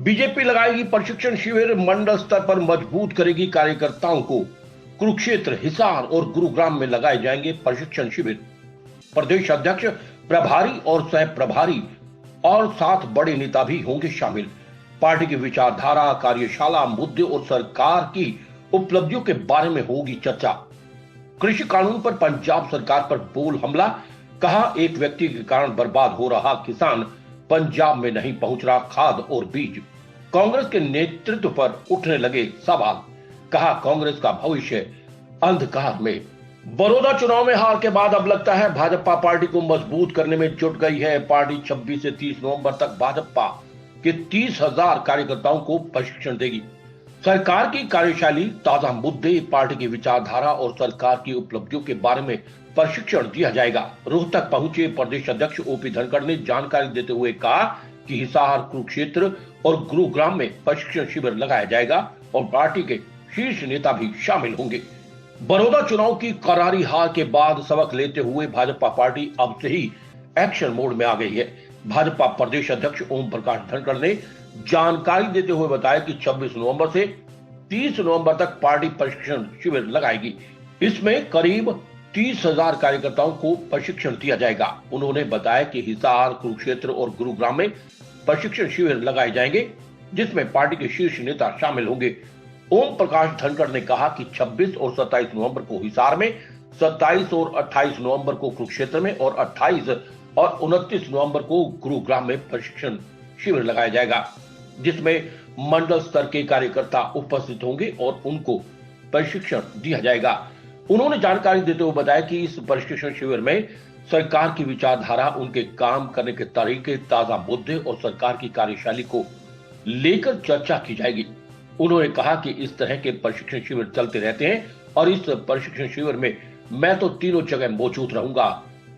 BJP लगाएगी प्रशिक्षण शिविर, मंडल स्तर पर मजबूत करेगी कार्यकर्ताओं को। कुरुक्षेत्र, हिसार और गुरुग्राम में लगाए जाएंगे प्रशिक्षण शिविर। प्रदेश अध्यक्ष, प्रभारी और सह प्रभारी और 7 बड़े नेता भी होंगे शामिल। पार्टी की विचारधारा, कार्यशाला, मुद्दे और सरकार की उपलब्धियों के बारे में होगी चर्चा। कृषि कानून पर पंजाब सरकार पर बोल हमला, कहा एक व्यक्ति के कारण बर्बाद हो रहा किसान, पंजाब में नहीं पहुंच रहा खाद और बीज। कांग्रेस के नेतृत्व पर उठने लगे सवाल, कहा कांग्रेस का भविष्य अंधकार में। बड़ौदा चुनाव में हार के बाद अब लगता है भाजपा पार्टी को मजबूत करने में जुट गई है। पार्टी 26 से 30 नवंबर तक भाजपा के 30,000 कार्यकर्ताओं को प्रशिक्षण देगी। सरकार की कार्यशैली, ताजा मुद्दे, पार्टी की विचारधारा और सरकार की उपलब्धियों के बारे में प्रशिक्षण दिया जाएगा। रोहतक पहुंचे प्रदेश अध्यक्ष ओपी धनखड़ ने जानकारी देते हुए कहा कि हिसार, कुरुक्षेत्र और गुरुग्राम में प्रशिक्षण शिविर लगाया जाएगा और पार्टी के शीर्ष नेता भी शामिल होंगे। बड़ौदा चुनाव की करारी हार के बाद सबक लेते हुए भाजपा पार्टी अब से ही एक्शन मोड में आ गई है। भाजपा प्रदेश अध्यक्ष ओम प्रकाश धनखड़ ने जानकारी देते हुए बताया कि 26 नवंबर से 30 नवंबर तक पार्टी प्रशिक्षण शिविर लगाएगी। इसमें करीब 30,000 कार्यकर्ताओं को प्रशिक्षण दिया जाएगा। उन्होंने बताया कि हिसार, कुरुक्षेत्र और गुरुग्राम में प्रशिक्षण शिविर लगाए जाएंगे, जिसमें पार्टी के शीर्ष नेता शामिल होंगे। ओम प्रकाश धनखड़ ने कहा कि 26 और 27 नवंबर को हिसार में, 27 और 28 नवंबर को कुरुक्षेत्र में और 28 और 29 नवंबर को गुरुग्राम में प्रशिक्षण शिविर लगाया जाएगा, जिसमें मंडल स्तर के कार्यकर्ता उपस्थित होंगे और उनको प्रशिक्षण दिया जाएगा। उन्होंने जानकारी देते हुए बताया कि इस प्रशिक्षण शिविर में सरकार की विचारधारा, उनके काम करने के तरीके, ताजा मुद्दे और सरकार की कार्यशैली को लेकर चर्चा की जाएगी। उन्होंने कहा कि इस तरह के प्रशिक्षण शिविर चलते रहते हैं और इस प्रशिक्षण शिविर में मैं तो तीनों जगह मौजूद रहूंगा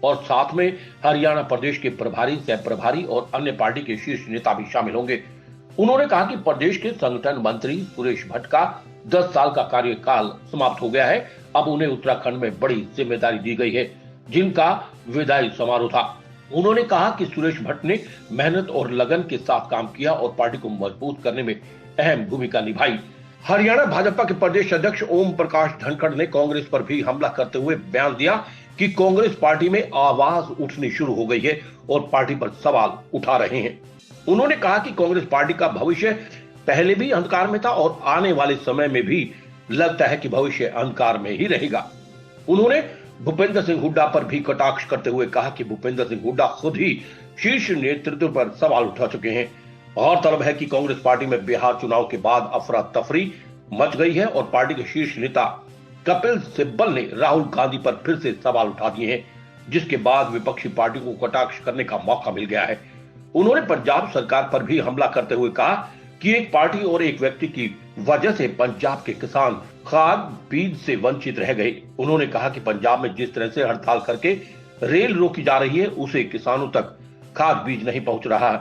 और साथ में हरियाणा प्रदेश के प्रभारी, सह प्रभारी और अन्य पार्टी के शीर्ष नेता भी शामिल होंगे। उन्होंने कहा कि प्रदेश के संगठन मंत्री सुरेश भट्ट का 10 साल का कार्यकाल समाप्त हो गया है। अब उन्हें उत्तराखंड में बड़ी जिम्मेदारी दी गई है, जिनका विदाई समारोह था। उन्होंने कहा कि सुरेश भट्ट ने मेहनत और लगन के साथ काम किया और पार्टी को मजबूत करने में अहम भूमिका निभाई। हरियाणा भाजपा के प्रदेश अध्यक्ष ओम प्रकाश धनखड़ ने कांग्रेस पर भी हमला करते हुए बयान दिया कि कांग्रेस पार्टी में आवाज उठनी शुरू हो गई है और पार्टी पर सवाल उठा रहे हैं। उन्होंने कहा कि कांग्रेस पार्टी का भविष्य पहले भी अंधकार में था और आने वाले समय में भी लगता है कि भविष्य अंधकार में ही रहेगा। उन्होंने भूपेंद्र सिंह हुड्डा पर भी कटाक्ष करते हुए कहा कि भूपेंद्र सिंह हुड्डा खुद ही शीर्ष नेतृत्व पर सवाल उठा चुके हैं। गौरतलब है कि कांग्रेस पार्टी में बिहार चुनाव के बाद अफरा तफरी मच गई है और पार्टी के शीर्ष नेता कपिल सिब्बल ने राहुल गांधी पर फिर से सवाल उठा दिए हैं, जिसके बाद विपक्षी पार्टी को कटाक्ष करने का मौका मिल गया है। उन्होंने पंजाब सरकार पर भी हमला करते हुए कहा कि एक पार्टी और एक व्यक्ति की वजह से पंजाब के किसान खाद बीज से वंचित रह गए। उन्होंने कहा कि पंजाब में जिस तरह से हड़ताल करके रेल रोकी जा रही है, उसे किसानों तक खाद बीज नहीं पहुंच रहा,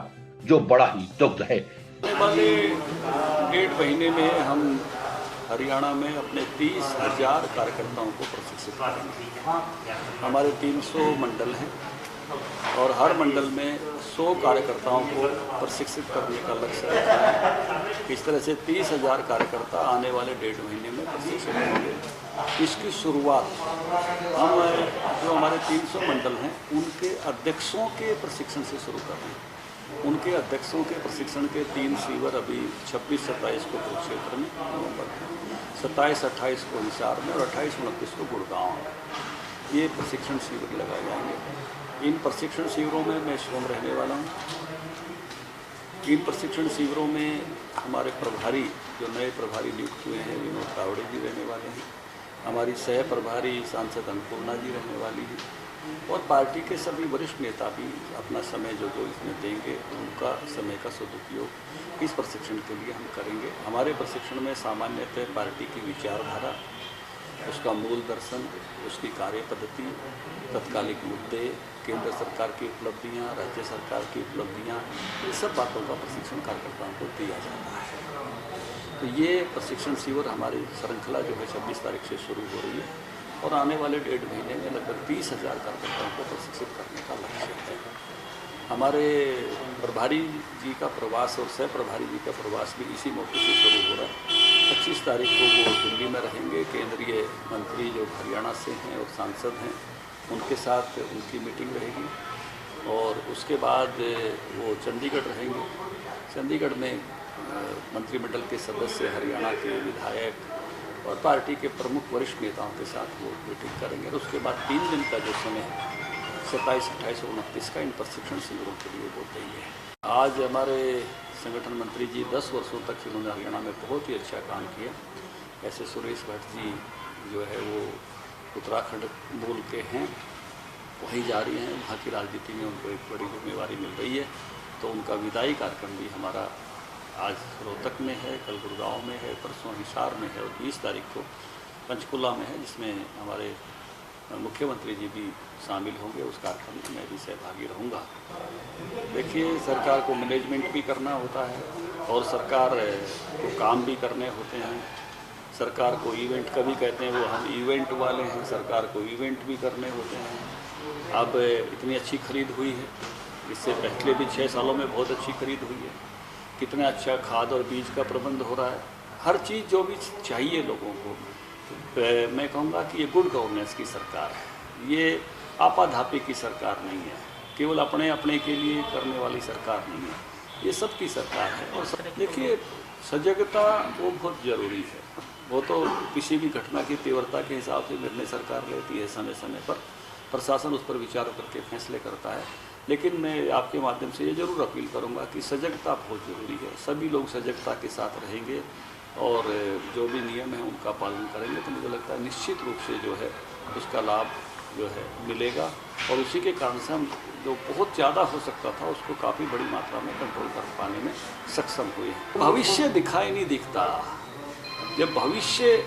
जो बड़ा ही दुख है। आने वाले 1.5 महीने में हम हरियाणा में अपने 30,000 कार्यकर्ताओं को प्रशिक्षित करेंगे। हमारे 300 मंडल हैं और हर मंडल में 100 कार्यकर्ताओं को प्रशिक्षित करने का लक्ष्य रखा है। इस तरह से 30,000 कार्यकर्ता आने वाले 1.5 महीने में प्रशिक्षित होंगे। इसकी शुरुआत हम जो हमारे 300 मंडल हैं उनके अध्यक्षों के प्रशिक्षण से शुरू कर रहे हैं। उनके अध्यक्षों के प्रशिक्षण के 3 शिविर अभी 26-27 को कुरुक्षेत्र में नवंबर में, 27-28 को हिसार में और 28-29 को गुड़गांव में ये प्रशिक्षण शिविर लगाए जाएंगे। इन प्रशिक्षण शिविरों में मैं स्वयं रहने वाला हूँ। इन प्रशिक्षण शिविरों में हमारे प्रभारी, जो नए प्रभारी नियुक्त हुए हैं, विनोद तावड़े जी रहने वाले हैं। हमारी सह प्रभारी सांसद अन्नपूर्णा जी रहने वाली है और पार्टी के सभी वरिष्ठ नेता भी अपना समय जो इसमें देंगे, उनका समय का सदुपयोग इस प्रशिक्षण के लिए हम करेंगे। हमारे प्रशिक्षण में सामान्यतः पार्टी की विचारधारा, उसका मूल दर्शन, उसकी कार्य पद्धति, तत्कालिक मुद्दे, केंद्र सरकार की उपलब्धियां, राज्य सरकार की उपलब्धियां, इन सब बातों का प्रशिक्षण कार्यकर्ताओं को दिया जाता है। तो ये प्रशिक्षण शिविर हमारी श्रृंखला जो है 26 तारीख से शुरू हो रही है और आने वाले 1.5 महीने में लगभग 30,000 कार्यकर्ताओं को प्रशिक्षित करने का लक्ष्य है। हमारे प्रभारी जी का प्रवास और सह प्रभारी जी का प्रवास भी इसी मौके से शुरू हो रहा है। 25 तारीख को वो दिल्ली में रहेंगे। केंद्रीय मंत्री जो हरियाणा से हैं और सांसद हैं उनके साथ उनकी मीटिंग रहेगी और उसके बाद वो चंडीगढ़ रहेंगे। चंडीगढ़ में मंत्रिमंडल के सदस्य, हरियाणा के विधायक और पार्टी के प्रमुख वरिष्ठ नेताओं के साथ वो मीटिंग करेंगे। और उसके बाद 3 दिन का जो समय है 27, 28 और 29 का इन प्रशिक्षण शिविरों के लिए वो देंगे। आज हमारे संगठन मंत्री जी 10 वर्षों तक इन्होंने हरियाणा में बहुत ही अच्छा काम किया। ऐसे सुरेश भट्ट जी जो है वो उत्तराखंड मूल के हैं, वहीं जा रही हैं। वहाँ की राजनीति में उनको एक बड़ी जिम्मेवारी मिल रही है, तो उनका विदाई कार्यक्रम भी हमारा आज रोहतक में है, कल गुड़गांव में है, परसों हिसार में है और 20 तारीख को पंचकुला में है, जिसमें हमारे मुख्यमंत्री जी भी शामिल होंगे। उस कार्यक्रम में मैं भी सहभागी रहूँगा। देखिए, सरकार को मैनेजमेंट भी करना होता है और सरकार को काम भी करने होते हैं। सरकार को इवेंट कभी कहते हैं, वो हम इवेंट वाले हैं। सरकार को इवेंट भी करने होते हैं। अब इतनी अच्छी खरीद हुई है, इससे पहले भी 6 सालों में बहुत अच्छी खरीद हुई है। कितना अच्छा खाद और बीज का प्रबंध हो रहा है। हर चीज़ जो भी चाहिए लोगों को, मैं कहूँगा कि ये गुड गवर्नेंस की सरकार है। ये आपाधापी की सरकार नहीं है, केवल अपने अपने के लिए करने वाली सरकार नहीं है, ये सबकी सरकार है। और देखिए, सजगता वो बहुत ज़रूरी है। वो तो किसी भी घटना की तीव्रता के हिसाब से निर्णय सरकार लेती है, समय समय पर प्रशासन उस पर विचार करके फैसले करता है। लेकिन मैं आपके माध्यम से ये ज़रूर अपील करूँगा कि सजगता बहुत ज़रूरी है। सभी लोग सजगता के साथ रहेंगे और जो भी नियम है उनका पालन करेंगे, तो मुझे लगता है निश्चित रूप से जो है उसका लाभ जो है मिलेगा। और उसी के कारण से हम जो बहुत ज़्यादा हो सकता था उसको काफ़ी बड़ी मात्रा में कंट्रोल कर पाने में सक्षम हुए। भविष्य दिखाई नहीं दिखता। जब भविष्य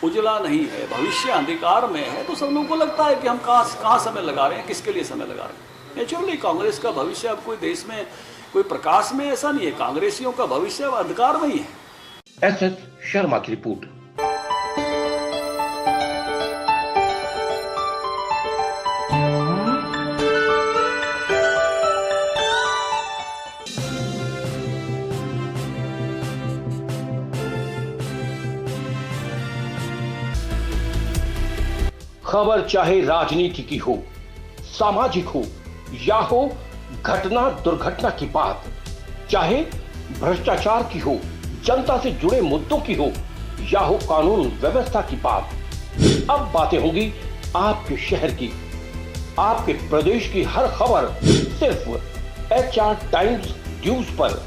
उजला नहीं है, भविष्य अंधकार में है, तो सब लोगों को लगता है कि हम कहाँ समय लगा रहे हैं, किसके लिए समय लगा रहे हैं। नेचुरली कांग्रेस का भविष्य अब कोई देश में कोई प्रकाश में ऐसा नहीं है। कांग्रेसियों का भविष्य अब अंधकार में ही है। SS शर्मा की रिपोर्ट। खबर चाहे राजनीति की हो, सामाजिक हो या हो घटना दुर्घटना की बात, चाहे भ्रष्टाचार की हो, जनता से जुड़े मुद्दों की हो या हो कानून व्यवस्था की बात, अब बातें होंगी आपके शहर की, आपके प्रदेश की हर खबर सिर्फ HR टाइम्स न्यूज पर।